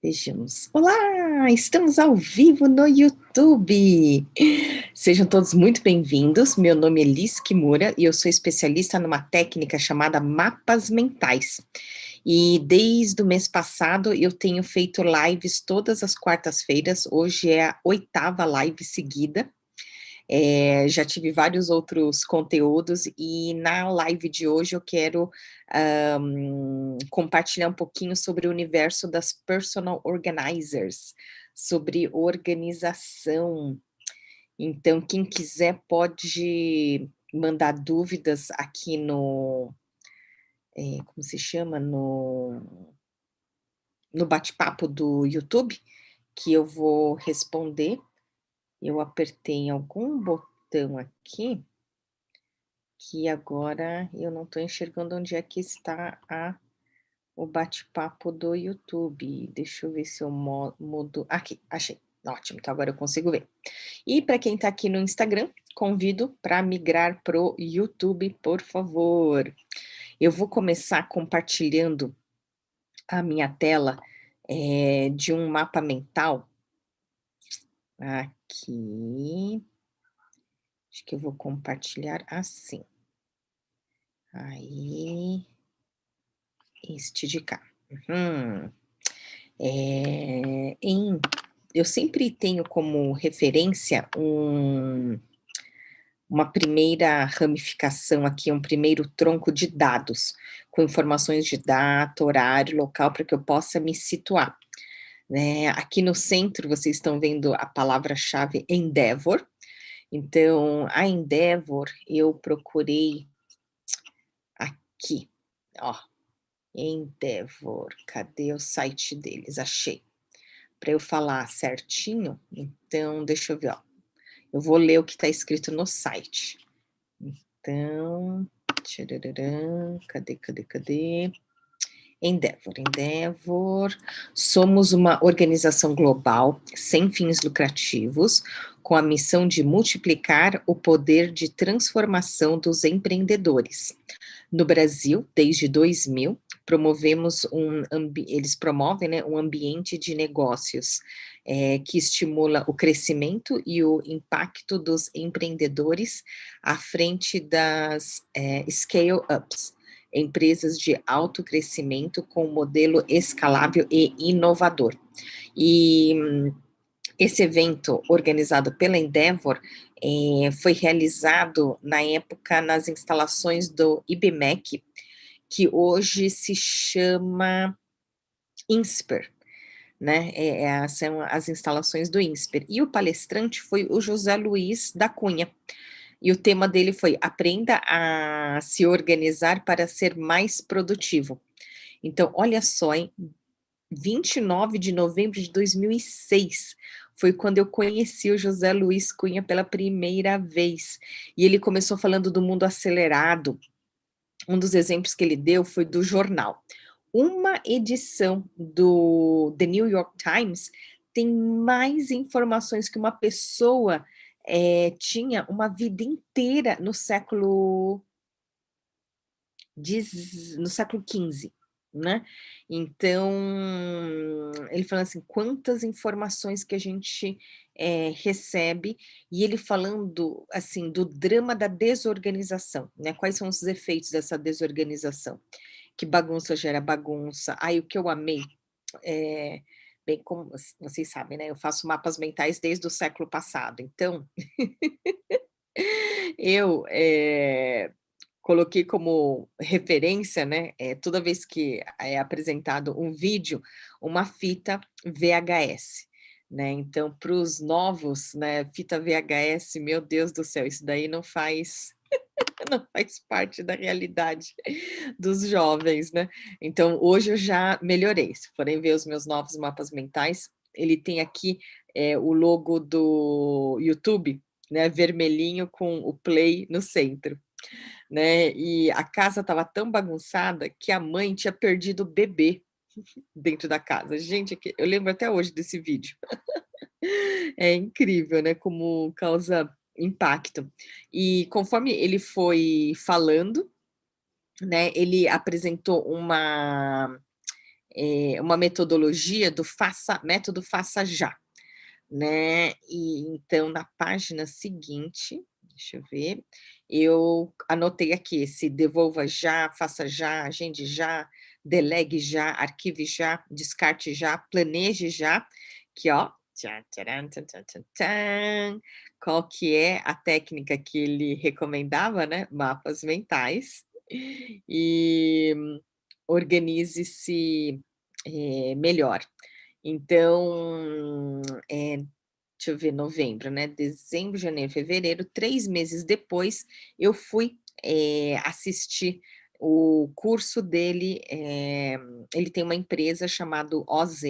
Vejamos. Olá, estamos ao vivo no YouTube. Sejam todos muito bem-vindos. Meu nome é Liz Kimura e eu sou especialista numa técnica chamada mapas mentais. E desde o mês passado eu tenho feito lives todas as quartas-feiras. Hoje é a 8ª live seguida. Já tive vários outros conteúdos e na live de hoje eu quero compartilhar um pouquinho sobre o universo das personal organizers, sobre organização. Então, quem quiser pode mandar dúvidas aqui no, como se chama? No bate-papo do YouTube, que eu vou responder. Eu apertei em algum botão aqui, que agora eu não estou enxergando onde é que está o bate-papo do YouTube. Deixa eu ver se eu mudo. Aqui, achei. Ótimo, então agora eu consigo ver. E para quem está aqui no Instagram, convido para migrar pro YouTube, por favor. Eu vou começar compartilhando a minha tela de um mapa mental. Aqui. Acho que eu vou compartilhar assim. Aí. Este de cá. Eu sempre tenho como referência uma primeira ramificação aqui, um primeiro tronco de dados, com informações de data, horário, local, para que eu possa me situar. Né? Aqui no centro, vocês estão vendo a palavra-chave Endeavor. Então, a Endeavor, eu procurei aqui, ó, Endeavor, cadê o site deles? Achei. Para eu falar certinho, então, deixa eu ver, ó. Eu vou ler o que está escrito no site. Então, cadê? Endeavor. Somos uma organização global, sem fins lucrativos, com a missão de multiplicar o poder de transformação dos empreendedores. No Brasil, desde 2000, eles promovem, né, um ambiente de negócios que estimula o crescimento e o impacto dos empreendedores à frente das scale-ups, empresas de alto crescimento com modelo escalável e inovador. E esse evento, organizado pela Endeavor, foi realizado na época nas instalações do IBMEC, que hoje se chama INSPER, né? São as instalações do INSPER. E o palestrante foi o José Luiz da Cunha. E o tema dele foi: aprenda a se organizar para ser mais produtivo. Então, olha só, hein? 29 de novembro de 2006 foi quando eu conheci o José Luiz Cunha pela primeira vez. E ele começou falando do mundo acelerado. Um dos exemplos que ele deu foi do jornal. Uma edição do The New York Times tem mais informações que uma pessoa tinha uma vida inteira no século XV, né? Então, ele falando assim, quantas informações que a gente recebe, e ele falando, assim, do drama da desorganização, né? Quais são os efeitos dessa desorganização? Que bagunça gera bagunça. Aí, o que eu amei, bem, como vocês sabem, né? Eu faço mapas mentais desde o século passado, então, eu coloquei como referência, né, toda vez que é apresentado um vídeo, uma fita VHS, né, então para os novos, né, fita VHS, meu Deus do céu, isso daí não faz não faz parte da realidade dos jovens, né, então hoje eu já melhorei, se forem ver os meus novos mapas mentais, ele tem aqui o logo do YouTube, né, vermelhinho com o play no centro, né, e a casa estava tão bagunçada que a mãe tinha perdido o bebê dentro da casa. Gente, eu lembro até hoje desse vídeo. É incrível, né, como causa impacto. E conforme ele foi falando, né, ele apresentou uma metodologia do método faça já, né, e então na página seguinte, deixa eu ver, eu anotei aqui esse devolva já, faça já, agende já, delegue já, arquive já, descarte já, planeje já, que ó, tchan, tcharam, tan, tan, tan, tan. Qual que é a técnica que ele recomendava, né? Mapas mentais. E organize-se melhor. Então, deixa eu ver, novembro, né? Dezembro, janeiro, fevereiro, 3 meses depois, eu fui assistir o curso dele. Ele tem uma empresa chamada OZ,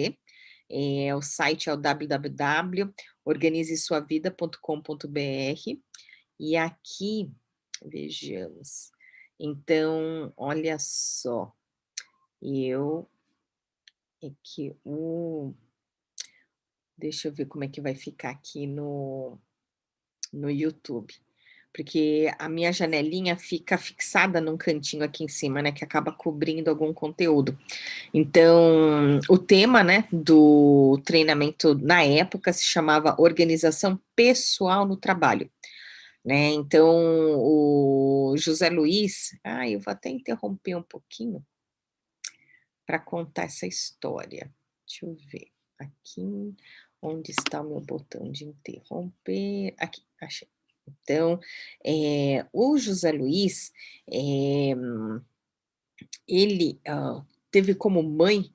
o site é o www.organizesuavida.com.br, e aqui, vejamos, então, olha só, eu é que deixa eu ver como é que vai ficar aqui no YouTube, porque a minha janelinha fica fixada num cantinho aqui em cima, né, que acaba cobrindo algum conteúdo. Então, o tema, né, do treinamento na época se chamava Organização Pessoal no Trabalho, né? Então, o José Luiz, eu vou até interromper um pouquinho para contar essa história. Deixa eu ver aqui, onde está o meu botão de interromper? Aqui, achei. Então, o José Luiz, ele teve como mãe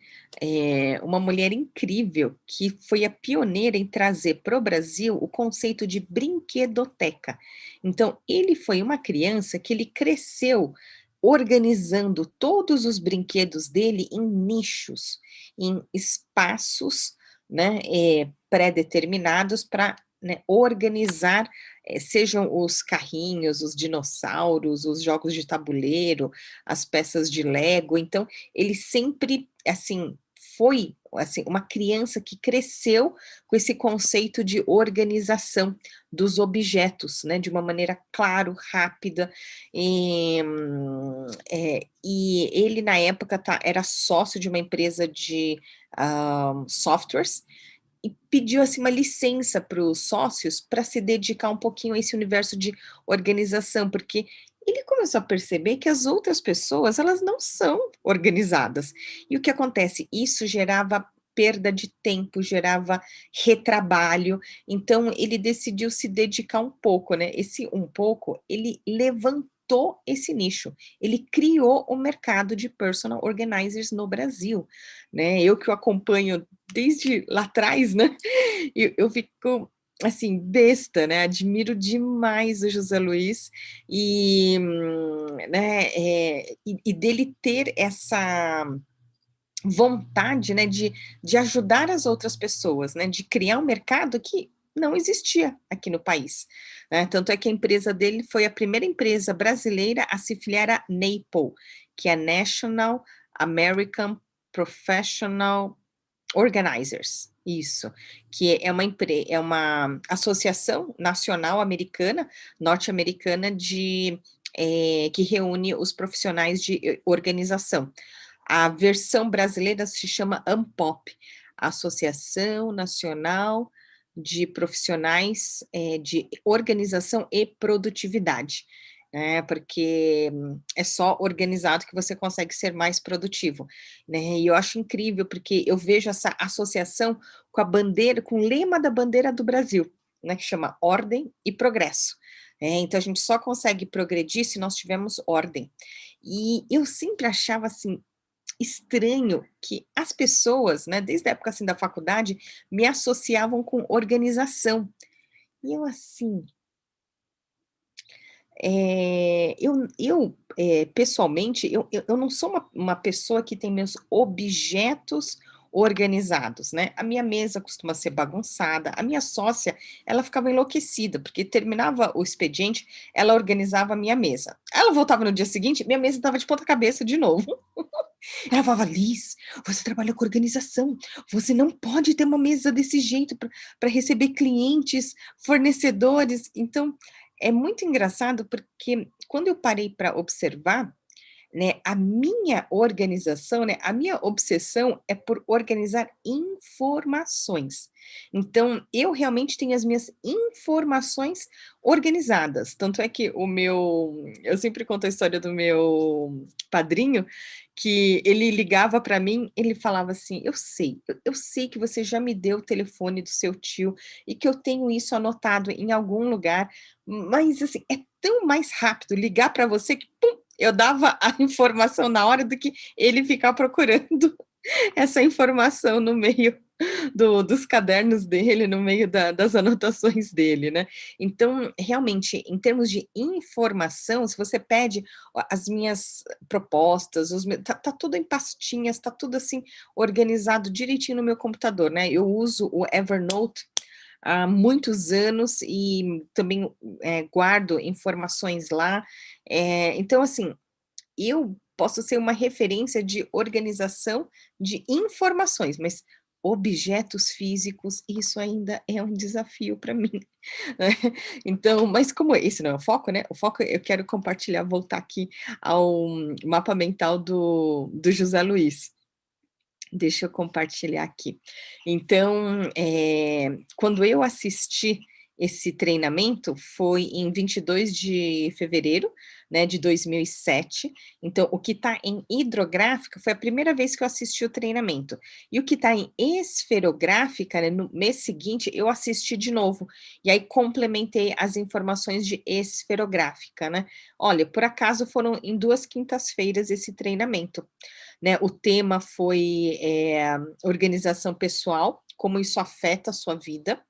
uma mulher incrível que foi a pioneira em trazer para o Brasil o conceito de brinquedoteca. Então, ele foi uma criança que ele cresceu organizando todos os brinquedos dele em nichos, em espaços, né, pré-determinados para, né, organizar, sejam os carrinhos, os dinossauros, os jogos de tabuleiro, as peças de Lego. Então, ele sempre, assim, foi assim, uma criança que cresceu com esse conceito de organização dos objetos, né, de uma maneira claro, rápida, e ele na época era sócio de uma empresa de softwares, e pediu assim uma licença para os sócios para se dedicar um pouquinho a esse universo de organização, porque ele começou a perceber que as outras pessoas, elas não são organizadas. E o que acontece? Isso gerava perda de tempo, gerava retrabalho. Então ele decidiu se dedicar um pouco, né? Esse um pouco, ele levantou esse nicho. Ele criou o mercado de personal organizers no Brasil, né? Eu que o acompanho desde lá atrás, né? Eu fico assim, besta, né? Admiro demais o José Luiz e, né, e dele ter essa vontade, né, de ajudar as outras pessoas, né, de criar um mercado que não existia aqui no país, né? Tanto é que a empresa dele foi a primeira empresa brasileira a se filiar à NAPO, que é National American Professional Organizers, isso, que é uma associação nacional americana, norte-americana que reúne os profissionais de organização. A versão brasileira se chama ANPOP, Associação Nacional de Profissionais de Organização e Produtividade, né? Porque é só organizado que você consegue ser mais produtivo, né? E eu acho incrível, porque eu vejo essa associação com a bandeira, com o lema da bandeira do Brasil, né? Que chama Ordem e Progresso. Então a gente só consegue progredir se nós tivermos ordem. E eu sempre achava assim estranho que as pessoas, né, desde a época assim da faculdade, me associavam com organização. E eu assim, pessoalmente, eu não sou uma pessoa que tem meus objetos organizados, né? A minha mesa costuma ser bagunçada, a minha sócia, ela ficava enlouquecida, porque terminava o expediente, ela organizava a minha mesa. Ela voltava no dia seguinte, minha mesa estava de ponta cabeça de novo. Ela falava: "Liz, você trabalha com organização, você não pode ter uma mesa desse jeito para receber clientes, fornecedores". Então, é muito engraçado, porque quando eu parei para observar, né, a minha organização, né, a minha obsessão é por organizar informações. Então, eu realmente tenho as minhas informações organizadas, tanto é que o meu eu sempre conto a história do meu padrinho, que ele ligava para mim, ele falava assim: eu sei que você já me deu o telefone do seu tio e que eu tenho isso anotado em algum lugar, mas assim, é tão mais rápido ligar para você que eu dava a informação na hora do que ele ficar procurando essa informação no meio dos cadernos dele, no meio das anotações dele, né. Então, realmente, em termos de informação, se você pede as minhas propostas, tá tudo em pastinhas, tá tudo, assim, organizado direitinho no meu computador, né. Eu uso o Evernote há muitos anos e também, guardo informações lá, então, assim, eu posso ser uma referência de organização de informações, mas objetos físicos, isso ainda é um desafio para mim, né. Então, mas como esse não é o foco, né, o foco eu quero compartilhar, voltar aqui ao mapa mental do José Luiz. Deixa eu compartilhar aqui. Então, quando eu assisti esse treinamento, foi em 22 de fevereiro, né, de 2007. Então, o que está em hidrográfica foi a primeira vez que eu assisti o treinamento. E o que está em esferográfica, né, no mês seguinte, eu assisti de novo. E aí complementei as informações de esferográfica, né. Olha, por acaso foram em 2 quintas-feiras esse treinamento, né, o tema foi, organização pessoal, como isso afeta a sua vida,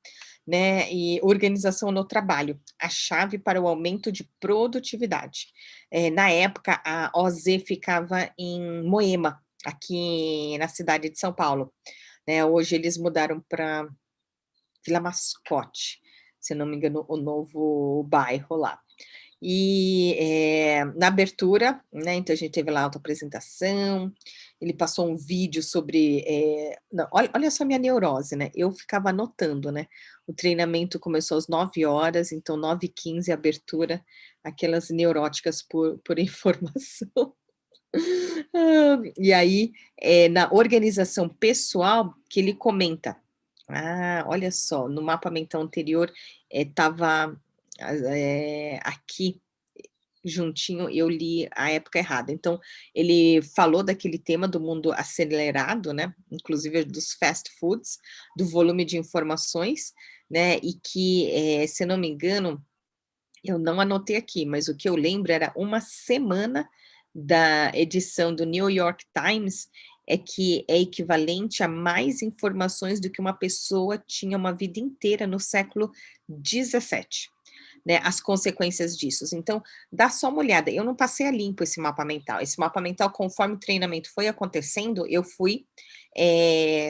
né, e organização no trabalho, a chave para o aumento de produtividade. Na época, a OZ ficava em Moema, aqui na cidade de São Paulo, né, hoje eles mudaram para Vila Mascote, se não me engano, o novo bairro lá. E, na abertura, né, então a gente teve lá a autoapresentação, ele passou um vídeo sobre, não, olha só a minha neurose, né, eu ficava anotando, né, o treinamento começou às 9 horas, então 9h15 abertura, aquelas neuróticas por informação. E aí, na organização pessoal que ele comenta, olha só, no mapa mental anterior, estava, aqui juntinho, eu li a época errada. Então, ele falou daquele tema do mundo acelerado, né, inclusive dos fast foods, do volume de informações, né, e que, se eu não me engano, eu não anotei aqui, mas o que eu lembro era uma semana da edição do New York Times, é que é equivalente a mais informações do que uma pessoa tinha uma vida inteira no século 17, né, as consequências disso. Então, dá só uma olhada. Eu não passei a limpo esse mapa mental. Esse mapa mental, conforme o treinamento foi acontecendo, eu fui,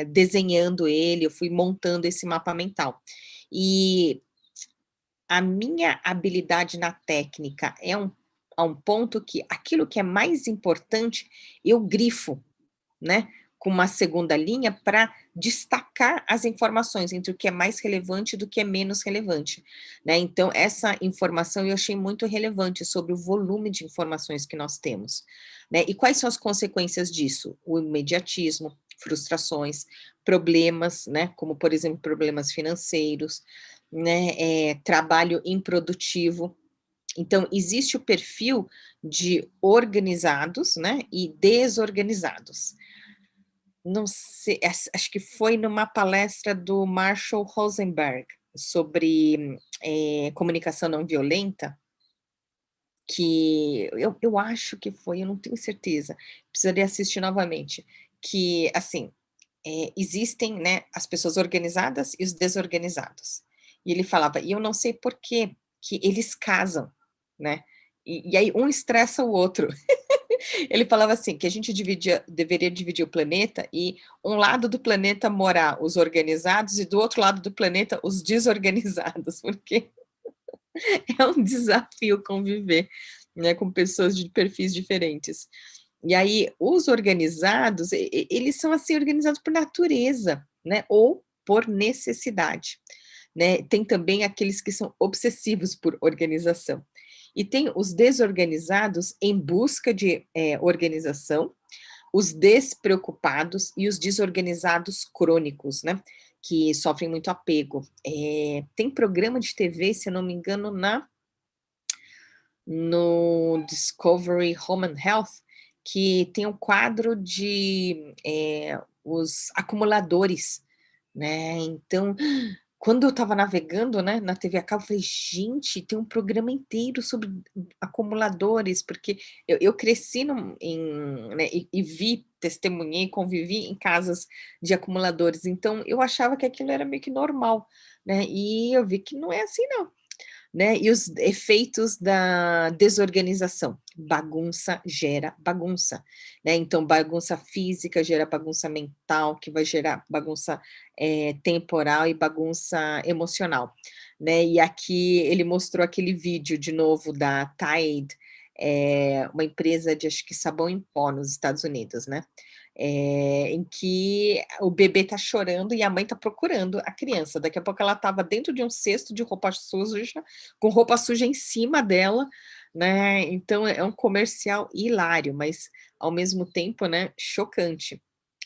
desenhando ele, eu fui montando esse mapa mental. E a minha habilidade na técnica é a um ponto que aquilo que é mais importante, eu grifo, né, com uma segunda linha para destacar as informações entre o que é mais relevante do que é menos relevante, né. Então essa informação eu achei muito relevante sobre o volume de informações que nós temos, né. E quais são as consequências disso? O imediatismo, frustrações, problemas, né, como por exemplo, problemas financeiros, né, trabalho improdutivo. Então existe o perfil de organizados, né, e desorganizados. Não sei, acho que foi numa palestra do Marshall Rosenberg, sobre, comunicação não violenta, que eu acho que foi, eu não tenho certeza, precisaria assistir novamente, que assim, existem, né, as pessoas organizadas e os desorganizados. E ele falava: "E eu não sei por que que eles casam", né, e aí um estressa o outro. Ele falava assim, que a gente deveria dividir o planeta e um lado do planeta morar os organizados e do outro lado do planeta os desorganizados, porque é um desafio conviver, né, com pessoas de perfis diferentes. E aí, os organizados, eles são assim organizados por natureza, né, ou por necessidade, né. Tem também aqueles que são obsessivos por organização. E tem os desorganizados em busca de organização, os despreocupados e os desorganizados crônicos, né? Que sofrem muito apego. Tem programa de TV, se eu não me engano, no Discovery Home and Health, que tem um quadro de os acumuladores, né? Então, quando eu estava navegando, né, na TV a cabo, eu falei: "Gente, tem um programa inteiro sobre acumuladores", porque eu cresci né, e vi, testemunhei, convivi em casas de acumuladores, então eu achava que aquilo era meio que normal, né, e eu vi que não é assim não. Né, e os efeitos da desorganização, bagunça gera bagunça, né, então bagunça física gera bagunça mental, que vai gerar bagunça, temporal e bagunça emocional, né, e aqui ele mostrou aquele vídeo de novo da Tide, uma empresa de acho que sabão em pó nos Estados Unidos, né, em que o bebê tá chorando e a mãe tá procurando a criança, daqui a pouco ela estava dentro de um cesto de roupa suja, com roupa suja em cima dela, né, então é um comercial hilário, mas ao mesmo tempo, né, chocante,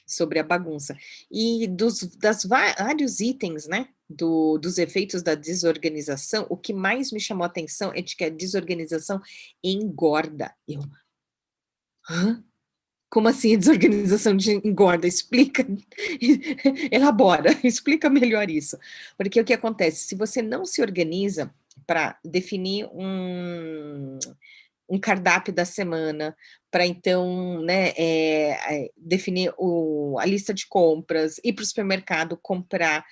sobre a bagunça. E das vários itens, né, dos efeitos da desorganização, o que mais me chamou a atenção é de que a desorganização engorda. Eu: "Hã? Como assim desorganização engorda? Explica, elabora, explica melhor isso". Porque o que acontece, se você não se organiza para definir um cardápio da semana, para então, né, definir a lista de compras, ir para o supermercado comprar,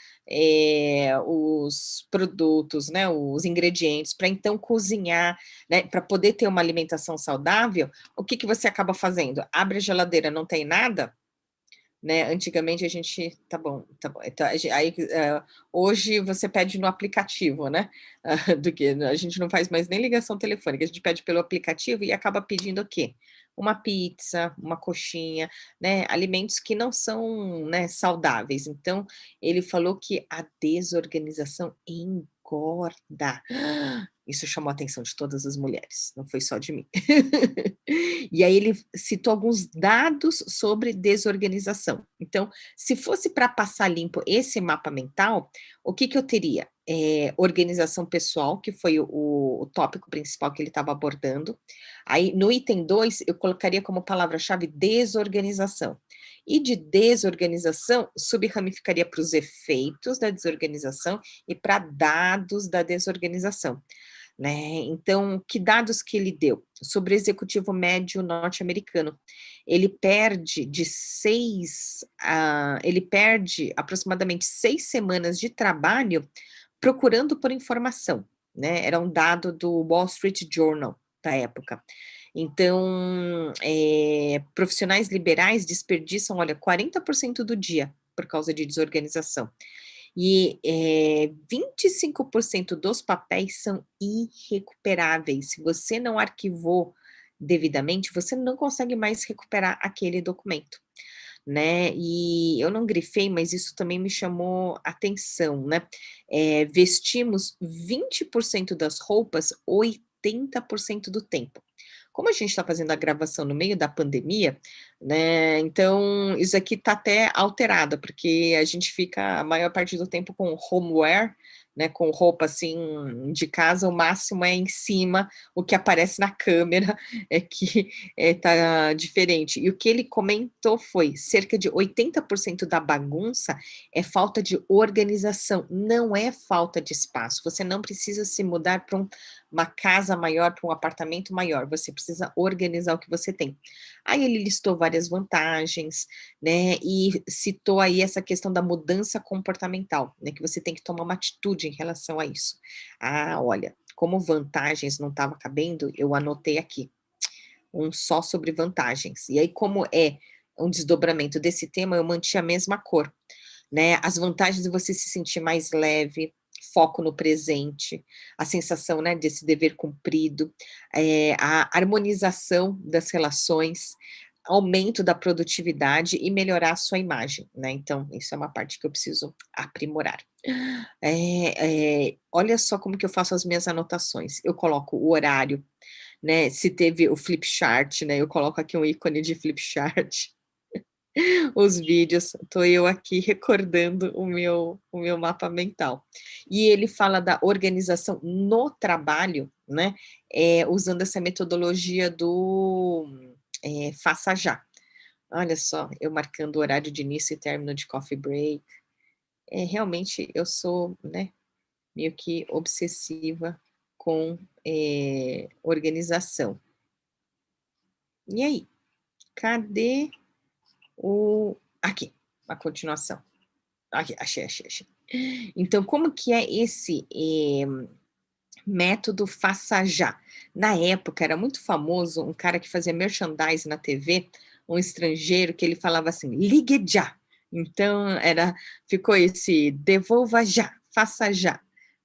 os produtos, né, os ingredientes, para então cozinhar, né, para poder ter uma alimentação saudável, o que que você acaba fazendo? Abre a geladeira, não tem nada? Né, antigamente a gente tá bom, então hoje você pede no aplicativo, né, do que a gente não faz mais nem ligação telefônica, a gente pede pelo aplicativo e acaba pedindo o quê? Uma pizza, uma coxinha, né, alimentos que não são, né, saudáveis, então, ele falou que a desorganização engorda. Isso chamou a atenção de todas as mulheres, não foi só de mim. E aí ele citou alguns dados sobre desorganização. Então, se fosse para passar limpo esse mapa mental, o que que eu teria? Organização pessoal, que foi o tópico principal que ele estava abordando. Aí, no item 2 eu colocaria como palavra-chave desorganização. E de desorganização, subramificaria para os efeitos da desorganização e para dados da desorganização. Né, então, que dados que ele deu? Sobre o executivo médio norte-americano, ele perde aproximadamente 6 semanas de trabalho procurando por informação, né, era um dado do Wall Street Journal da época. Então, profissionais liberais desperdiçam, olha, 40% do dia por causa de desorganização. E, 25% dos papéis são irrecuperáveis. Se você não arquivou devidamente, você não consegue mais recuperar aquele documento, né. E eu não grifei, mas isso também me chamou atenção, né. Vestimos 20% das roupas 80% do tempo. Como a gente está fazendo a gravação no meio da pandemia, né, então isso aqui está até alterado, porque a gente fica a maior parte do tempo com homeware, né, com roupa, assim, de casa, o máximo é em cima, o que aparece na câmera é que, tá diferente. E o que ele comentou foi: cerca de 80% da bagunça é falta de organização, não é falta de espaço, você não precisa se mudar para uma casa maior, para um apartamento maior, você precisa organizar o que você tem. Aí ele listou várias vantagens, né, e citou aí essa questão da mudança comportamental, né, que você tem que tomar uma atitude em relação a isso. Ah, olha, como vantagens não estava cabendo, eu anotei aqui, um só sobre vantagens. E aí, como é um desdobramento desse tema, eu mantive a mesma cor, né, as vantagens de você se sentir mais leve, foco no presente, a sensação, né, desse dever cumprido, a harmonização das relações, aumento da produtividade e melhorar a sua imagem, né, então isso é uma parte que eu preciso aprimorar. Olha só como que eu faço as minhas anotações, eu coloco o horário, né, se teve o flip chart, né, eu coloco aqui um ícone de flip chart, os vídeos, tô eu aqui recordando o meu mapa mental. E ele fala da organização no trabalho, né, usando essa metodologia do, faça já. Olha só, eu marcando o horário de início e término de coffee break. Realmente eu sou, né, meio que obsessiva com, organização. E aí, cadê aqui, a continuação. Aqui, achei, achei, achei. Então como que é esse, método faça já? Na época era muito famoso um cara que fazia merchandising na TV, um estrangeiro que ele falava assim: "Ligue já". Então ficou esse devolva já, faça já,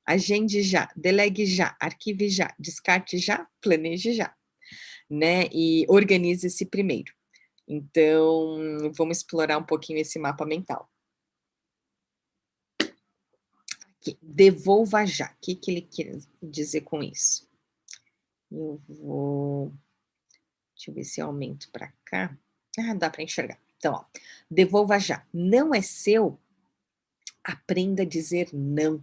agende já, delegue já, arquive já, descarte já, planeje já, né, e organize-se primeiro. Então, vamos explorar um pouquinho esse mapa mental. Devolva já, o que ele quer dizer com isso? Eu vou deixa eu ver se eu aumento para cá. Ah, dá para enxergar. Então, ó, devolva já. Não é seu, aprenda a dizer não,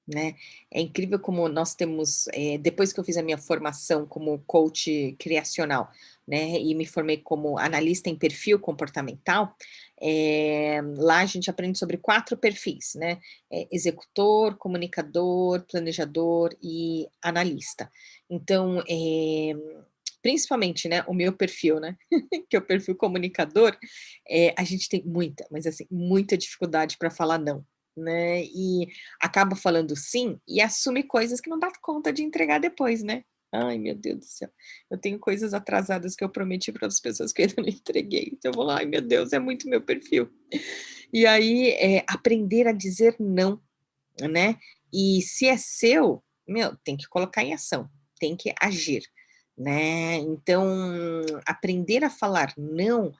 né. É incrível como nós temos, depois que eu fiz a minha formação como coach criacional, né, e me formei como analista em perfil comportamental, lá a gente aprende sobre 4 perfis, né, executor, comunicador, planejador e analista. Então, principalmente, né, o meu perfil, né, que é o perfil comunicador, a gente tem muita, mas assim, muita dificuldade para falar não, né, e acaba falando sim e assume coisas que não dá conta de entregar depois, né. Ai, meu Deus do céu, eu tenho coisas atrasadas que eu prometi para as pessoas que eu ainda não entreguei, então eu vou lá: "Ai, meu Deus, é muito meu perfil". E aí, aprender a dizer não, né, e se é seu, meu, tem que colocar em ação, tem que agir, né. Então, aprender a falar não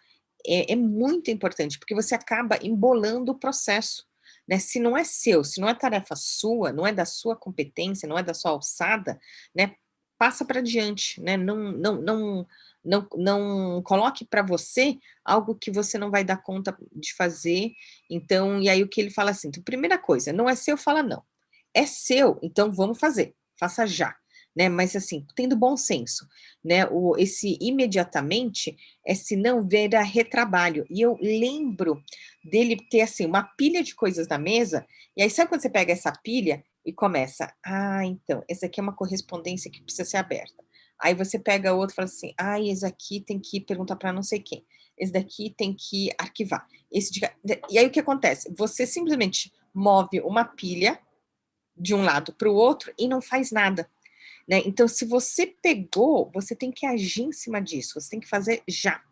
é muito importante, porque você acaba embolando o processo, né. Se não é seu, se não é tarefa sua, não é da sua competência, não é da sua alçada, né, passa para diante, né, não coloque para você algo que você não vai dar conta de fazer. Então, e aí o que ele fala assim, então primeira coisa, não é seu, fala não. É seu, então vamos fazer, faça já, né, mas assim, tendo bom senso, né, esse imediatamente, se não vira retrabalho, e eu lembro dele ter, assim, uma pilha de coisas na mesa, e aí sabe quando você pega essa pilha e começa: "Ah, então, essa aqui é uma correspondência que precisa ser aberta", aí você pega outro e fala assim: "Ai, esse aqui tem que perguntar para não sei quem, esse daqui tem que arquivar, esse de cá", e aí o que acontece? Você simplesmente move uma pilha de um lado para o outro e não faz nada, né. Então se você pegou, você tem que agir em cima disso, você tem que fazer já,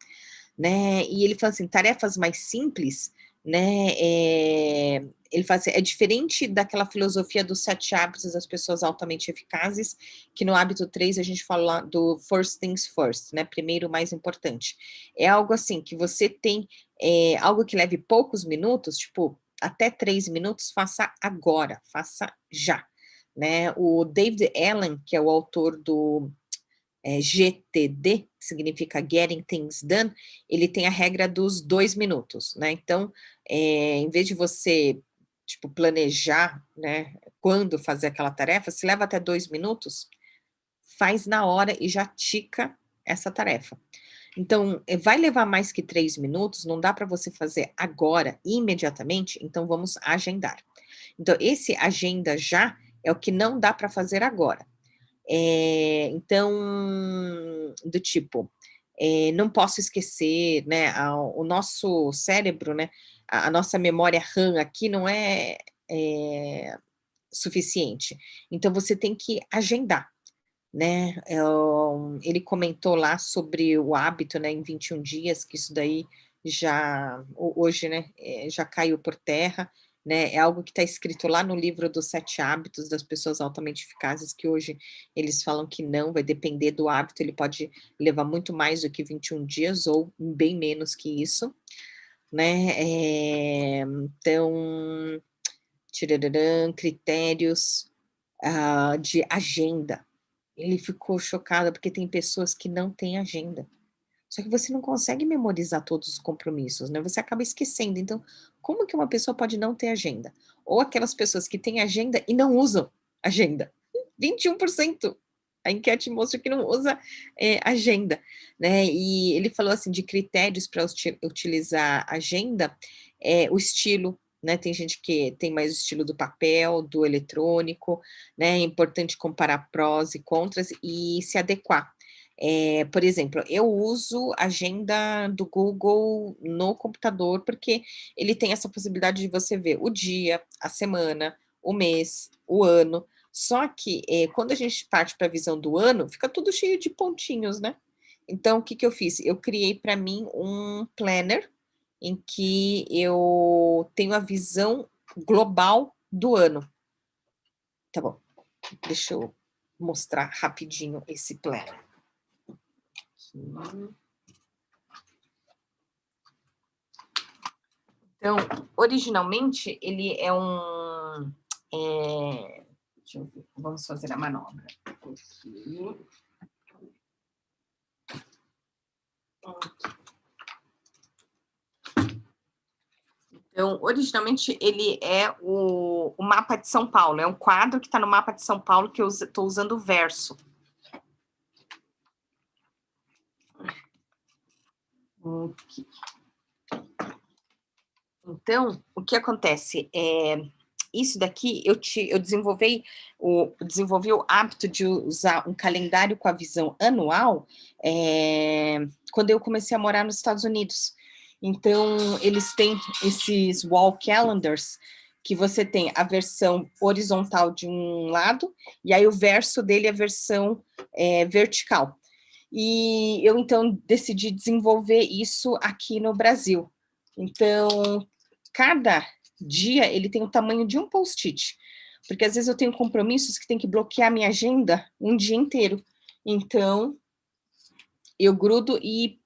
né. E ele fala assim, tarefas mais simples, né, ele fala assim, é diferente daquela filosofia dos 7 hábitos das pessoas altamente eficazes, que no hábito 3 a gente fala do first things first, né, primeiro o mais importante. É algo assim, que você tem, algo que leve poucos minutos, tipo, até 3 minutos, faça agora, faça já, né. O David Allen, que é o autor do GTD, que significa Getting Things Done, ele tem a regra dos 2 minutos, né, então, em vez de você, tipo, planejar, né, quando fazer aquela tarefa, se leva até 2 minutos, faz na hora e já tica essa tarefa. Então, vai levar mais que 3 minutos, não dá para você fazer agora, imediatamente, então vamos agendar. Então esse agenda já, é o que não dá para fazer agora. Então, do tipo, não posso esquecer, né, o nosso cérebro, né, a nossa memória RAM aqui não é, suficiente, então você tem que agendar, né. Ele comentou lá sobre o hábito, né, em 21 dias, que isso daí já hoje, né, já caiu por terra, né? É algo que está escrito lá no livro dos 7 hábitos das pessoas altamente eficazes, que hoje eles falam que não, vai depender do hábito, ele pode levar muito mais do que 21 dias ou bem menos que isso, né? Então, tirarã, critérios de agenda. Ele ficou chocado porque tem pessoas que não têm agenda. Só que você não consegue memorizar todos os compromissos, né? Você acaba esquecendo. Então, como que uma pessoa pode não ter agenda? Ou aquelas pessoas que têm agenda e não usam agenda. 21%. A enquete mostra que não usa agenda, né? E ele falou assim de critérios para utilizar agenda, o estilo, né? Tem gente que tem mais o estilo do papel, do eletrônico, né? É importante comparar prós e contras e se adequar. Por exemplo, eu uso agenda do Google no computador, porque ele tem essa possibilidade de você ver o dia, a semana, o mês, o ano. Só que quando a gente parte para a visão do ano, fica tudo cheio de pontinhos, né? Então, o que que eu fiz? Eu criei para mim um planner em que eu tenho a visão global do ano. Tá bom, deixa eu mostrar rapidinho esse planner. Então, originalmente, ele é um... deixa eu ver, vamos fazer a manobra. Aqui. Então, originalmente, ele é o mapa de São Paulo. É um quadro que está no mapa de São Paulo que eu estou usando o verso. Aqui. Então, o que acontece? Isso daqui, eu desenvolvi o hábito de usar um calendário com a visão anual quando eu comecei a morar nos Estados Unidos. Então, eles têm esses wall calendars, que você tem a versão horizontal de um lado, e aí o verso dele é a versão vertical. E eu, então, decidi desenvolver isso aqui no Brasil. Então, cada dia ele tem o tamanho de um post-it, porque às vezes eu tenho compromissos que tem que bloquear minha agenda um dia inteiro. Então, eu grudo e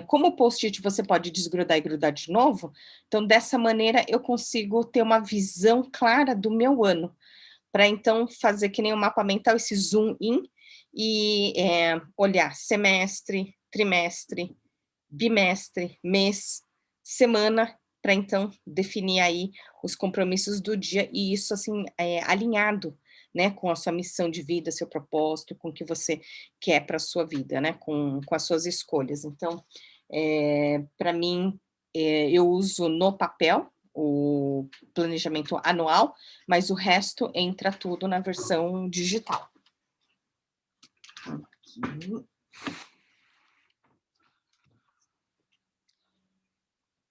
como o post-it você pode desgrudar e grudar de novo, então dessa maneira eu consigo ter uma visão clara do meu ano, para então fazer que nem um mapa mental, esse zoom in, e olhar semestre, trimestre, bimestre, mês, semana, para então definir aí os compromissos do dia, e isso assim alinhado, né, com a sua missão de vida, seu propósito, com o que você quer para a sua vida, né, com as suas escolhas. Então, para mim, eu uso no papel o planejamento anual, mas o resto entra tudo na versão digital. Aqui.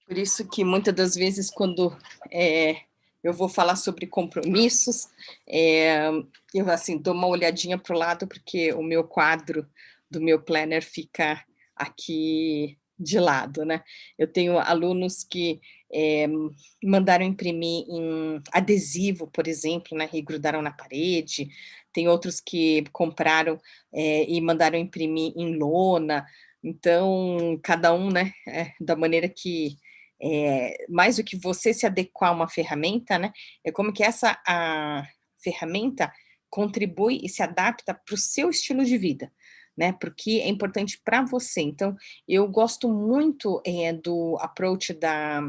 Por isso que muitas das vezes, quando eu vou falar sobre compromissos, eu assim dou uma olhadinha para o lado, porque o meu quadro do meu planner fica aqui de lado, né? Eu tenho alunos que mandaram imprimir em adesivo, por exemplo, né? E grudaram na parede. Tem outros que compraram e mandaram imprimir em lona. Então, cada um, né? Da maneira que mais do que você se adequar a uma ferramenta, né? É como que a ferramenta contribui e se adapta para o seu estilo de vida, né? Porque é importante para você. Então, eu gosto muito do approach da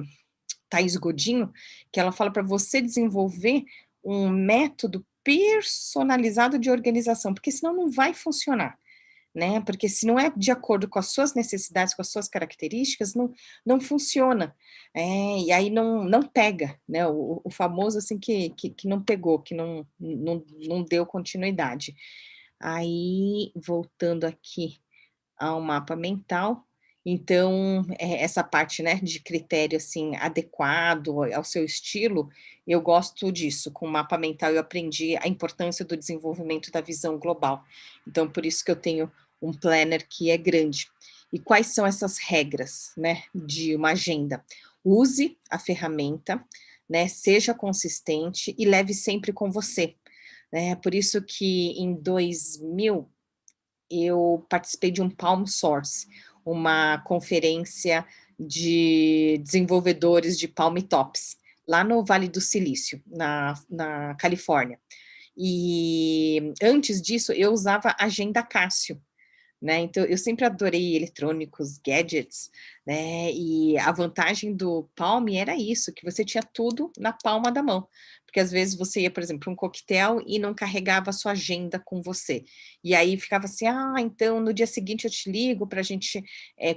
Thaís Godinho, que ela fala para você desenvolver um método personalizado de organização, porque senão não vai funcionar, né? Porque se não é de acordo com as suas necessidades, com as suas características, não funciona. E aí não pega, né? O famoso assim que não pegou, que não deu continuidade. Aí, voltando aqui ao mapa mental, então, essa parte, né, de critério, assim, adequado ao seu estilo, eu gosto disso. Com o mapa mental eu aprendi a importância do desenvolvimento da visão global. Então, por isso que eu tenho um planner que é grande. E quais são essas regras, né, de uma agenda? Use a ferramenta, né, seja consistente e leve sempre com você, né, por isso que em 2000 eu participei de um Palm Source, uma conferência de desenvolvedores de Palm Tops, lá no Vale do Silício, na Califórnia. E antes disso eu usava agenda Cássio, né, então eu sempre adorei eletrônicos, gadgets, né, e a vantagem do Palm era isso, que você tinha tudo na palma da mão, porque às vezes você ia, por exemplo, para um coquetel e não carregava a sua agenda com você, e aí ficava assim: "Ah, então no dia seguinte eu te ligo para a gente,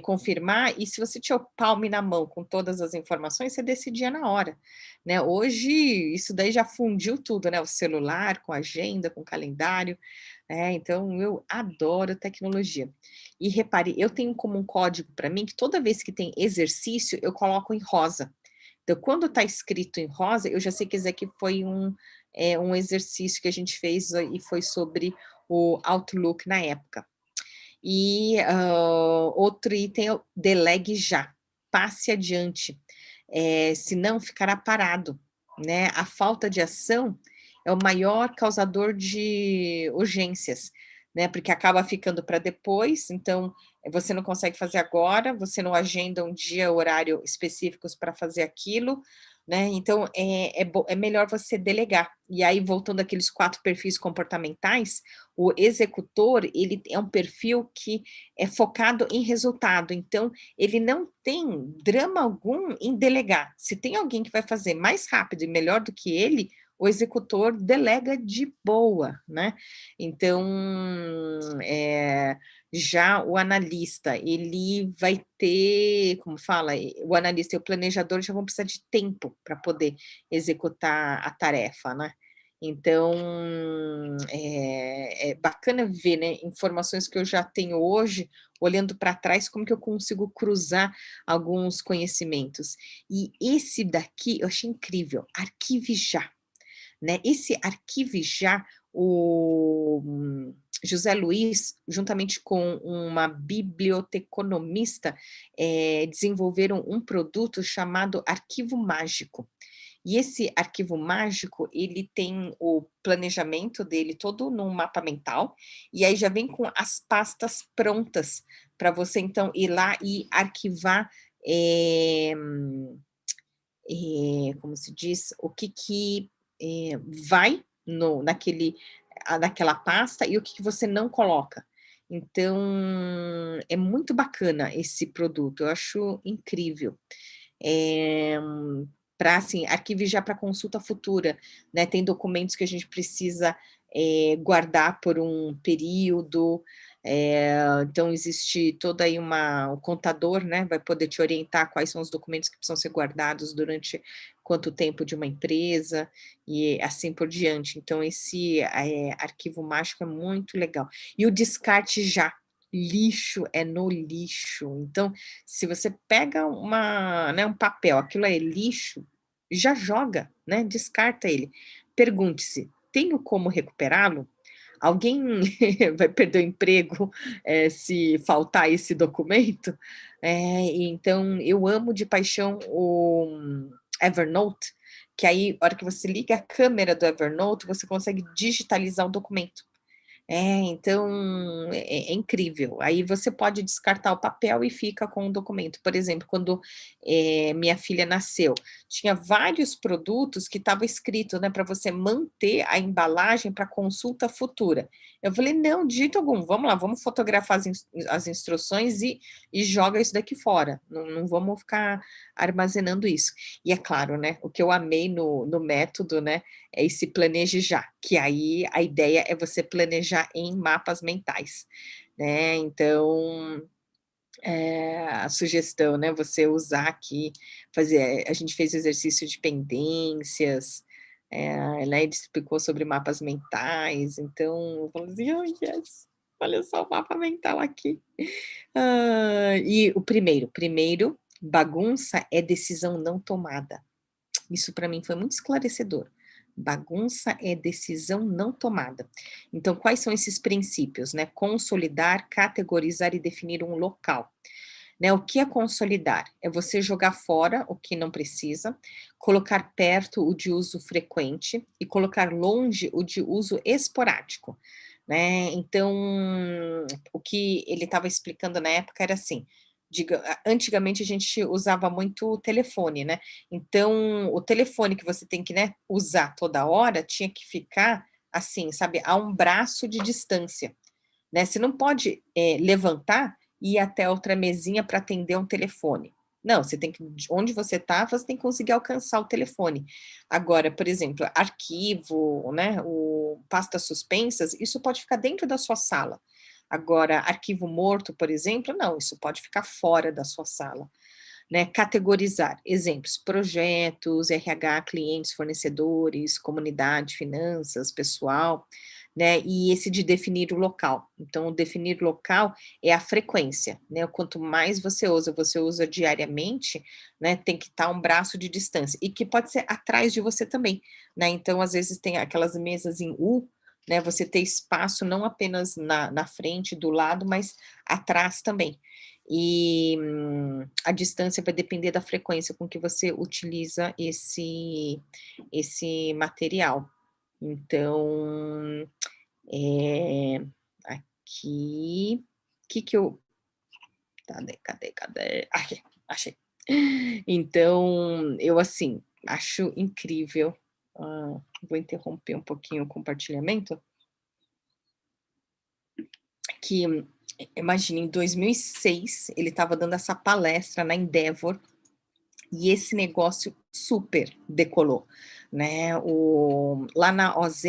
confirmar", e se você tinha o Palm na mão com todas as informações, você decidia na hora, né. Hoje isso daí já fundiu tudo, né, o celular com a agenda, com o calendário, então eu adoro tecnologia. E repare, eu tenho como um código para mim que toda vez que tem exercício, eu coloco em rosa. Então, quando está escrito em rosa, eu já sei que esse aqui foi um exercício que a gente fez e foi sobre o Outlook na época. E outro item é o delegue já, passe adiante, senão ficará parado, né? A falta de ação é o maior causador de urgências, né? Porque acaba ficando para depois, então você não consegue fazer agora, você não agenda um dia, horário específicos para fazer aquilo, né? Então é melhor você delegar. E aí, voltando àqueles 4 perfis comportamentais, o executor, ele é um perfil que é focado em resultado, então ele não tem drama algum em delegar. Se tem alguém que vai fazer mais rápido e melhor do que ele, o executor delega de boa, né. Então, já o analista, ele vai ter, como fala? O analista e o planejador já vão precisar de tempo para poder executar a tarefa, né. Então, é bacana ver, né, informações que eu já tenho hoje, olhando para trás, como que eu consigo cruzar alguns conhecimentos. E esse daqui eu achei incrível, Arquive Já, né. Esse Arquive Já, o José Luiz, juntamente com uma biblioteconomista, desenvolveram um produto chamado Arquivo Mágico. E esse arquivo mágico, ele tem o planejamento dele todo num mapa mental, e aí já vem com as pastas prontas, para você então ir lá e arquivar, eh como se diz? O que que, vai no naquele naquela pasta e o que que você não coloca. Então, é muito bacana esse produto, eu acho incrível. Eh, pra assim, arquive já para consulta futura, né, tem documentos que a gente precisa, guardar por um período, então existe toda aí o contador, né, vai poder te orientar quais são os documentos que precisam ser guardados durante quanto tempo de uma empresa, e assim por diante. Então esse, arquivo mágico é muito legal. E o descarte já, lixo é no lixo, então se você pega né, um papel, aquilo é lixo, já joga, né, descarta ele. Pergunte-se: "Tenho como recuperá-lo? Alguém vai perder o emprego, se faltar esse documento?". Então eu amo de paixão o Evernote, que aí, a hora que você liga a câmera do Evernote, você consegue digitalizar o documento. Então é incrível. Aí você pode descartar o papel e fica com o documento. Por exemplo, quando, minha filha nasceu, tinha vários produtos que estava escrito, né, para você manter a embalagem para consulta futura. Eu falei: "Não, de jeito algum, vamos lá, vamos fotografar as instruções e joga isso daqui fora, não vamos ficar armazenando isso". E é claro, né, o que eu amei no método, né, é esse planeje já, que aí a ideia é você planejar em mapas mentais, né, então, a sugestão, né, você usar aqui, a gente fez exercício de pendências, né, ele explicou sobre mapas mentais, então eu falei assim: "Ai, yes, olha só o mapa mental aqui". E o primeiro, bagunça é decisão não tomada. Isso para mim foi muito esclarecedor. Bagunça é decisão não tomada. Então, quais são esses princípios, né? Consolidar, categorizar e definir um local. né? O que é consolidar? É você jogar fora o que não precisa, colocar perto o de uso frequente e colocar longe o de uso esporádico, né? Então, o que ele estava explicando na época era assim, antigamente a gente usava muito o telefone, né? Então, o telefone que você tem que, né, usar toda hora tinha que ficar assim, sabe, a um braço de distância, né? Você não pode levantar e ir até outra mesinha para atender um telefone. Não, você tem que, onde você está, você tem que conseguir alcançar o telefone. Agora, por exemplo, arquivo, né, o pastas suspensas, isso pode ficar dentro da sua sala. Agora, arquivo morto, por exemplo, não, isso pode ficar fora da sua sala, né? Categorizar, exemplos, projetos, RH, clientes, fornecedores, comunidade, finanças, pessoal, né? E esse de definir o local. Então, o definir local é a frequência, né? Quanto mais você usa diariamente, né? Tem que estar um braço de distância e que pode ser atrás de você também, né? Então, às vezes tem aquelas mesas em U, né? Você ter espaço não apenas na frente, do lado, mas atrás também. E a distância vai depender da frequência com que você utiliza esse material. Então, aqui, que eu cadê? Aqui, achei. Então, eu, assim, acho incrível, vou interromper um pouquinho o compartilhamento, que imagine, em 2006, ele estava dando essa palestra na Endeavor, e esse negócio super decolou, né? Lá na OZ,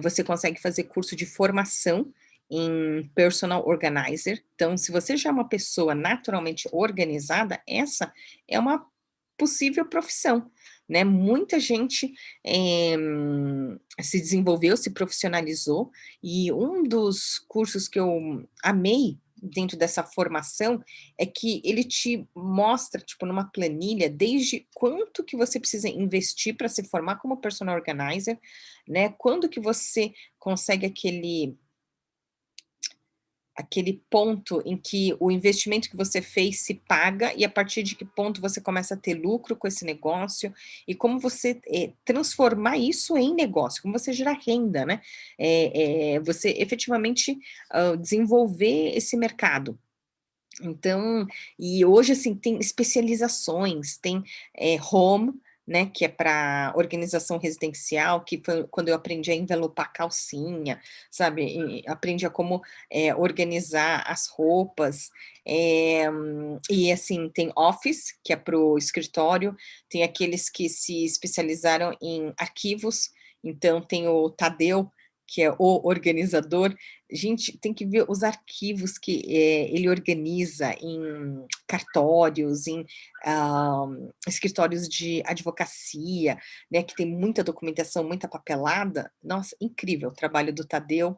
você consegue fazer curso de formação em personal organizer. Então, se você já é uma pessoa naturalmente organizada, essa é uma possível profissão, né? Muita gente se desenvolveu, se profissionalizou, e um dos cursos que eu amei dentro dessa formação é que ele te mostra, tipo, numa planilha, desde quanto que você precisa investir para se formar como personal organizer, né? Quando que você consegue aquele ponto em que o investimento que você fez se paga e a partir de que ponto você começa a ter lucro com esse negócio e como você transformar isso em negócio, como você gerar renda, né? Você efetivamente desenvolver esse mercado. Então, e hoje, assim, tem especializações, tem home, né, que é para organização residencial, que foi quando eu aprendi a envelopar calcinha, sabe, e aprendi a como organizar as roupas, e assim, tem office, que é para o escritório, tem aqueles que se especializaram em arquivos, então tem o Tadeu, que é o organizador. Gente, tem que ver os arquivos que ele organiza em cartórios, em escritórios de advocacia, né, que tem muita documentação, muita papelada. Nossa, incrível o trabalho do Tadeu.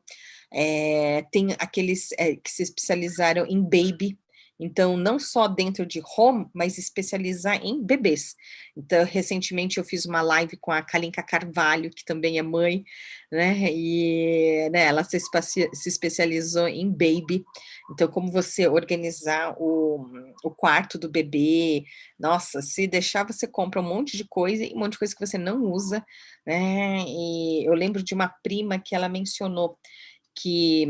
Tem aqueles que se especializaram em baby, então não só dentro de home, mas especializar em bebês. Então, recentemente eu fiz uma live com a Kalinka Carvalho, que também é mãe, né? E né, ela se especializou em baby. Então, como você organizar o quarto do bebê. Nossa, se deixar, você compra um monte de coisa e um monte de coisa que você não usa, né? E eu lembro de uma prima que ela mencionou que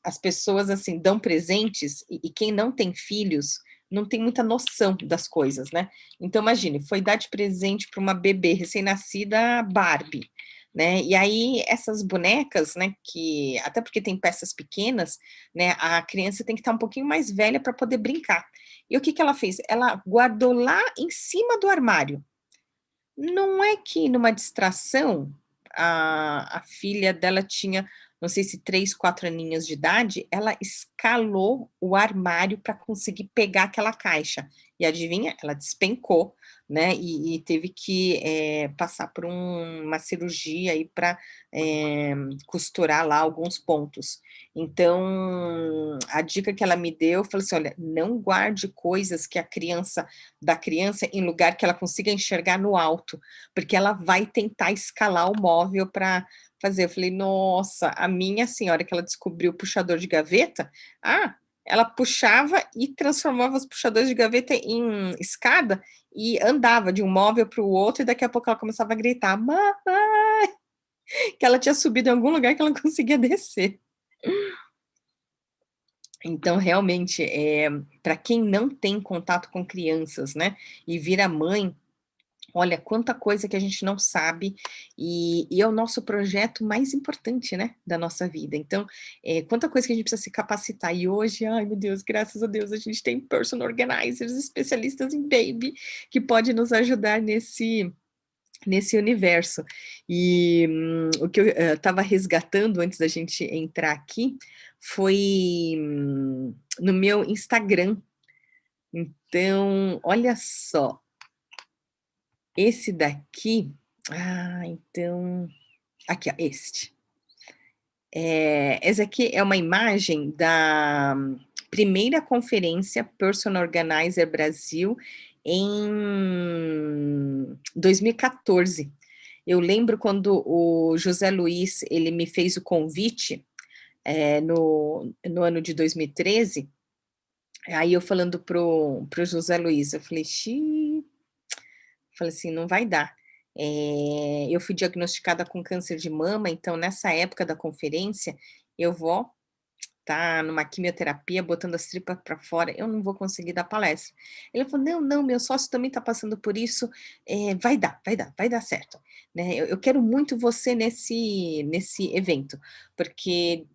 as pessoas assim dão presentes e quem não tem filhos não tem muita noção das coisas, né? Então, imagine, foi dar de presente para uma bebê recém-nascida Barbie, né? E aí essas bonecas, né? Que até porque tem peças pequenas, né? A criança tem que estar um pouquinho mais velha para poder brincar. E o que que ela fez? Ela guardou lá em cima do armário. Não é que numa distração, a filha dela tinha, não sei se 3, 4 aninhos de idade, ela escalou o armário para conseguir pegar aquela caixa. E adivinha? Ela despencou, né? E teve que passar por uma cirurgia aí para costurar lá alguns pontos. Então, a dica que ela me deu, eu falei assim: olha, não guarde coisas que da criança em lugar que ela consiga enxergar no alto, porque ela vai tentar escalar o móvel para fazer. Eu falei, nossa, a minha senhora que ela descobriu o puxador de gaveta, ela puxava e transformava os puxadores de gaveta em escada e andava de um móvel para o outro, e daqui a pouco ela começava a gritar: "Mamãe", que ela tinha subido em algum lugar que ela não conseguia descer. Então, realmente, para quem não tem contato com crianças, né, e vira mãe, olha, quanta coisa que a gente não sabe, e é o nosso projeto mais importante, né, da nossa vida. Então, quanta coisa que a gente precisa se capacitar. E hoje, ai meu Deus, graças a Deus, a gente tem personal organizers, especialistas em baby, que pode nos ajudar nesse universo. E, o que eu estava resgatando antes da gente entrar aqui, foi no meu Instagram. Então, olha só, esse daqui, então, aqui ó, este. Essa aqui é uma imagem da primeira conferência Personal Organizer Brasil em 2014. Eu lembro quando o José Luiz, ele me fez o convite, no ano de 2013, aí eu falando pro José Luiz, eu falei: "Xi", falei assim: "Não vai dar". Eu fui diagnosticada com câncer de mama, então nessa época da conferência, eu vou estar numa quimioterapia, botando as tripas para fora, eu não vou conseguir dar palestra. Ele falou: "Não, não, meu sócio também está passando por isso, vai dar, vai dar, vai dar certo, né, eu quero muito você nesse evento", porque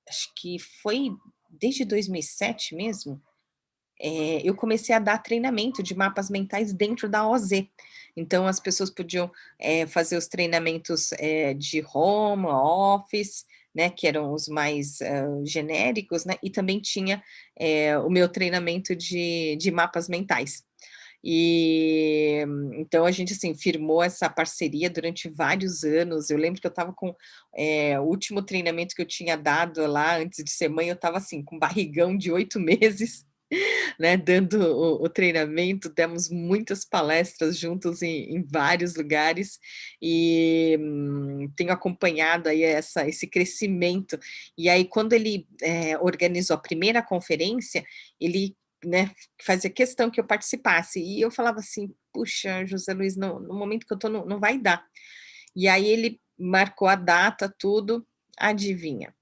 acho que foi desde 2007 mesmo, eu comecei a dar treinamento de mapas mentais dentro da OZ. Então as pessoas podiam, fazer os treinamentos, de home office, né, que eram os mais, genéricos, né, e também tinha, o meu treinamento de mapas mentais. E, então a gente, assim, firmou essa parceria durante vários anos. Eu lembro que eu estava com, o último treinamento que eu tinha dado lá antes de ser mãe, eu estava, assim, com barrigão de 8 meses, né, dando o treinamento, demos muitas palestras juntos em vários lugares, e, tenho acompanhado aí esse crescimento. E aí quando ele, organizou a primeira conferência, ele, né, fazia questão que eu participasse, e eu falava assim: "Puxa, José Luiz, no momento que eu estou não vai dar". E aí ele marcou a data, tudo, adivinha?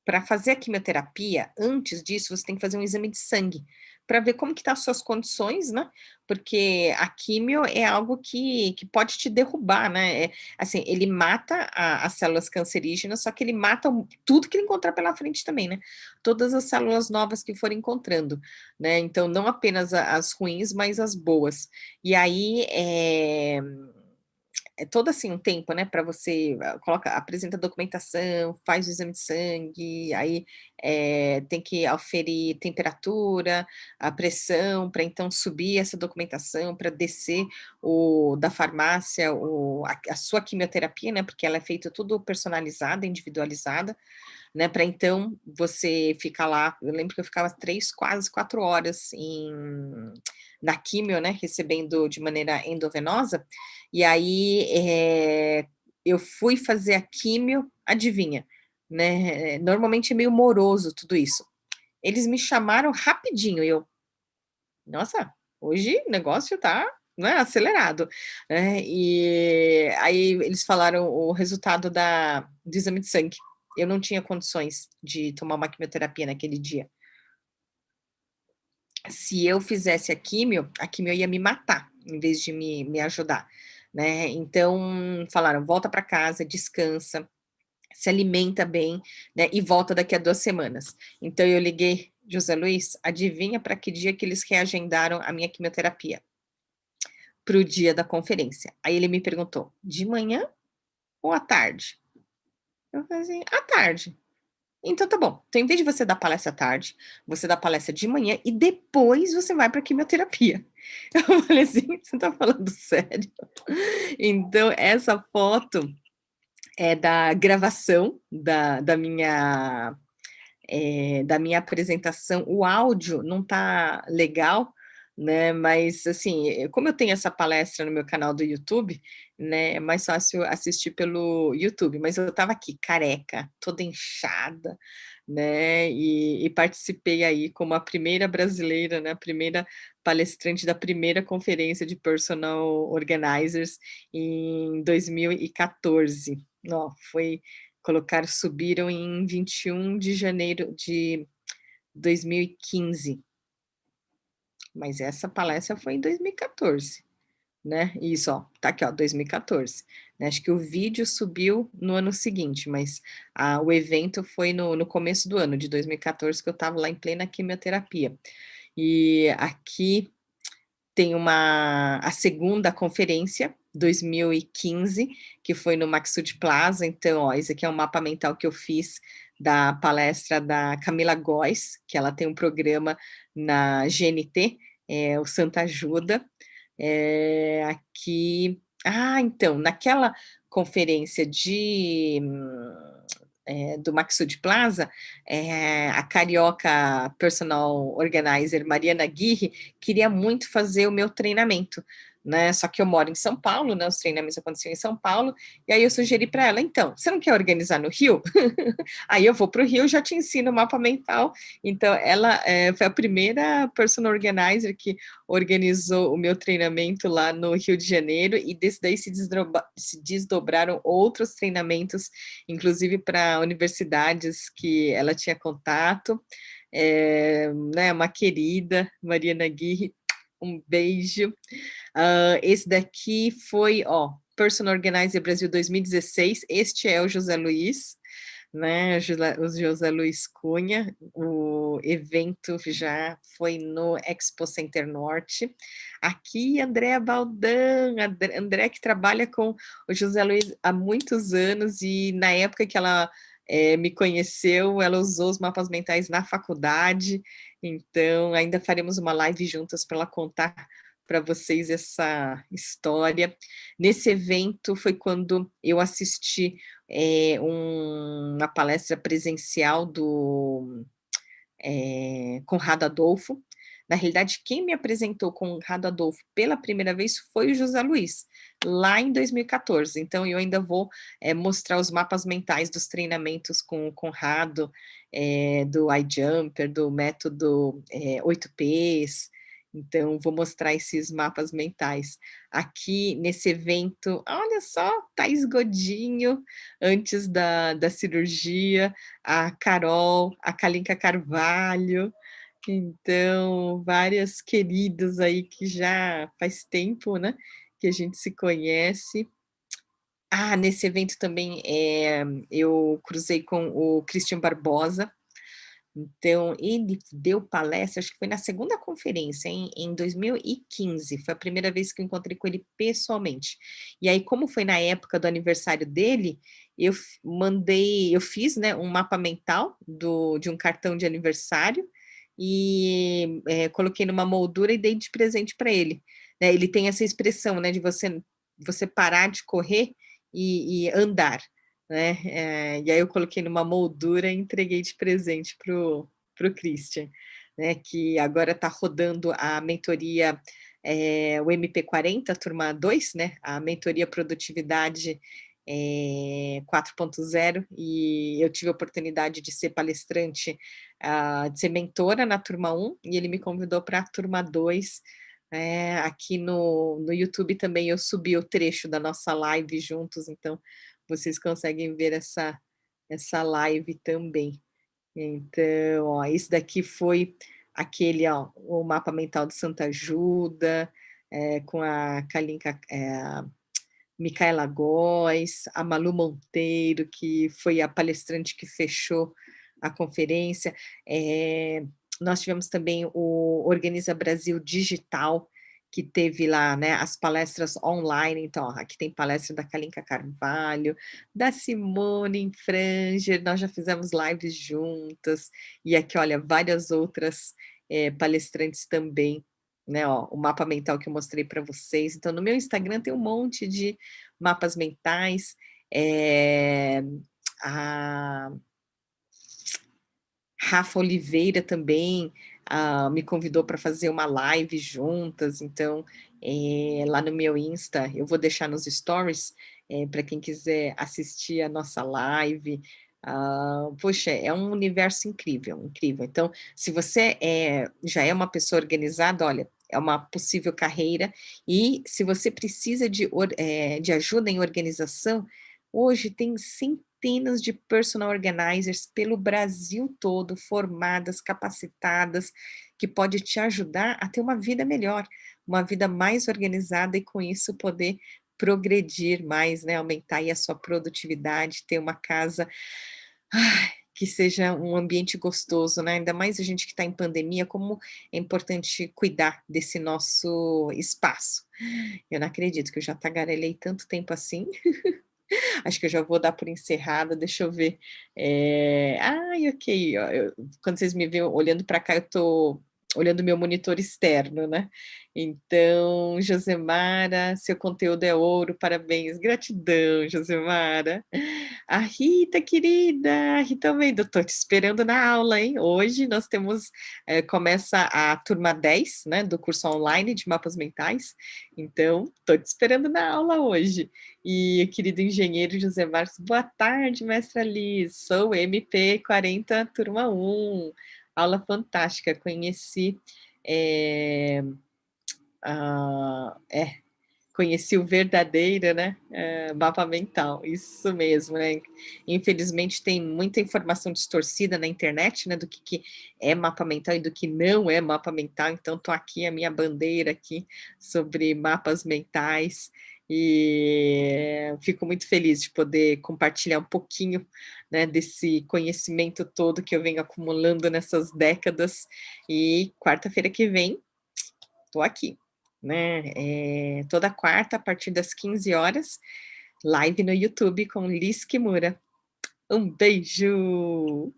Para fazer a quimioterapia, antes disso, você tem que fazer um exame de sangue, para ver como que tá as suas condições, né, porque a químio é algo que pode te derrubar, né, assim, ele mata as células cancerígenas, só que ele mata tudo que ele encontrar pela frente também, né, todas as células novas que for encontrando, né, então não apenas as ruins, mas as boas. E aí, é todo assim um tempo, né, para você apresenta a documentação, faz o exame de sangue, aí, tem que aferir temperatura, a pressão, para então subir essa documentação, para descer o da farmácia, a sua quimioterapia, né, porque ela é feita tudo personalizada, individualizada, né, para então você ficar lá. Eu lembro que eu ficava 3, quase 4 horas na químio, né, recebendo de maneira endovenosa, e aí, eu fui fazer a químio, adivinha, né, normalmente é meio moroso tudo isso. Eles me chamaram rapidinho e eu: "Nossa, hoje o negócio tá, né, acelerado", né, e aí eles falaram o resultado do exame de sangue. Eu não tinha condições de tomar uma quimioterapia naquele dia. Se eu fizesse a químio ia me matar, em vez de me ajudar, né. Então falaram: "Volta para casa, descansa, se alimenta bem, né, e volta daqui a 2 semanas". Então eu liguei: "José Luiz, adivinha para que dia que eles reagendaram a minha quimioterapia?". Para o dia da conferência. Aí ele me perguntou: "De manhã ou à tarde?". Eu falei assim: "À tarde". Então tá bom. Então, em vez de você dar palestra à tarde, você dá palestra de manhã e depois você vai para quimioterapia. Eu falei assim: "Você tá falando sério?". Então essa foto é da gravação da minha apresentação. O áudio não tá legal, né, mas assim, como eu tenho essa palestra no meu canal do YouTube, né, é mais fácil assistir pelo YouTube, mas eu estava aqui careca, toda inchada, né, e participei aí como a primeira brasileira, né, a primeira palestrante da primeira conferência de Personal Organizers em 2014. Ó, foi subiram em 21 de janeiro de 2015. Mas essa palestra foi em 2014, né? Isso, ó, tá aqui, ó, 2014. Né? Acho que o vídeo subiu no ano seguinte, mas o evento foi no começo do ano de 2014, que eu estava lá em plena quimioterapia. E aqui tem a segunda conferência, 2015, que foi no Maxud Plaza. Então, ó, esse aqui é um mapa mental que eu fiz da palestra da Camila Góes, que ela tem um programa na GNT, o Santa Ajuda. Aqui. Então, naquela conferência do Maxud Plaza, a carioca personal organizer Mariana Aguirre queria muito fazer o meu treinamento, né? Só que eu moro em São Paulo, né? Os treinamentos aconteciam em São Paulo, e aí eu sugeri para ela, então, você não quer organizar no Rio? Aí eu vou para o Rio, já te ensino o mapa mental. Então, ela foi a primeira personal organizer que organizou o meu treinamento lá no Rio de Janeiro, e desse daí se desdobraram outros treinamentos, inclusive para universidades que ela tinha contato. Né, uma querida, Mariana Aguirre, um beijo. Esse daqui foi, ó, Personal Organizer Brasil 2016, este é o José Luiz, né, o José Luiz Cunha. O evento já foi no Expo Center Norte. Aqui, Andréa Baldão, André que trabalha com o José Luiz há muitos anos, e na época que ela me conheceu, ela usou os mapas mentais na faculdade, então ainda faremos uma live juntas para ela contar para vocês essa história. Nesse evento foi quando eu assisti uma palestra presencial do Conrado Adolfo. Na realidade, quem me apresentou Conrado Adolfo pela primeira vez foi o José Luiz, lá em 2014. Então, eu ainda vou mostrar os mapas mentais dos treinamentos com o Conrado, do iJumper, do método 8Ps. Então, vou mostrar esses mapas mentais. Aqui, nesse evento, olha só, Thaís Godinho, antes da cirurgia, a Carol, a Kalinka Carvalho. Então, várias queridas aí que já faz tempo, né, que a gente se conhece. Nesse evento também eu cruzei com o Christian Barbosa. Então, ele deu palestra, acho que foi na segunda conferência, em 2015, foi a primeira vez que eu encontrei com ele pessoalmente. E aí, como foi na época do aniversário dele, eu fiz, né, um mapa mental de um cartão de aniversário, e coloquei numa moldura e dei de presente para ele. Né, ele tem essa expressão, né, de você parar de correr e andar, né? E aí eu coloquei numa moldura e entreguei de presente pro Christian, né? Que agora está rodando a mentoria, o MP40, turma 2, né? A mentoria produtividade 4.0, e eu tive a oportunidade de ser palestrante, de ser mentora na turma 1, e ele me convidou para a turma 2. Aqui no YouTube também eu subi o trecho da nossa live juntos, então vocês conseguem ver essa live também. Então, ó, esse daqui foi aquele, ó, o mapa mental de Santa Ajuda, com a Kalinka, Micaela Góes, a Malu Monteiro, que foi a palestrante que fechou a conferência. Nós tivemos também o Organiza Brasil Digital, que teve lá, né, as palestras online. Então, ó, aqui tem palestra da Kalinka Carvalho, da Simone Infranger, nós já fizemos lives juntas, e aqui, olha, várias outras palestrantes também, né, ó, o mapa mental que eu mostrei para vocês. Então, no meu Instagram tem um monte de mapas mentais, a Rafa Oliveira também, me convidou para fazer uma live juntas, então, lá no meu Insta, eu vou deixar nos stories, para quem quiser assistir a nossa live. Poxa, é um universo incrível, incrível. Então, se você já é uma pessoa organizada, olha, é uma possível carreira, e se você precisa de ajuda em organização, hoje tem centenas de personal organizers pelo Brasil todo, formadas, capacitadas, que pode te ajudar a ter uma vida melhor, uma vida mais organizada e com isso poder progredir mais, né, aumentar aí a sua produtividade, ter uma casa, que seja um ambiente gostoso, né, ainda mais a gente que está em pandemia, como é importante cuidar desse nosso espaço. Eu não acredito que eu já tagarelei tanto tempo assim. Acho que eu já vou dar por encerrada, deixa eu ver. Ai, ok, ó, quando vocês me veem olhando para cá, eu estou olhando meu monitor externo, né. Então, Josemara, seu conteúdo é ouro, parabéns, gratidão, Josemara. A Rita querida, a Rita Almeida, estou te esperando na aula, hein. Hoje nós temos, começa a turma 10, né, do curso online de mapas mentais, então estou te esperando na aula hoje. E querido engenheiro José Marcos, boa tarde, mestra Liz, sou MP40, turma 1, aula fantástica, conheci, eh, conheci o verdadeiro, né, mapa mental, isso mesmo, né, infelizmente tem muita informação distorcida na internet, né, do que é mapa mental e do que não é mapa mental, então tô aqui, a minha bandeira aqui, sobre mapas mentais, e fico muito feliz de poder compartilhar um pouquinho, né, desse conhecimento todo que eu venho acumulando nessas décadas, e quarta-feira que vem, tô aqui, né, toda quarta, a partir das 15 horas, live no YouTube com Liz Kimura. Um beijo.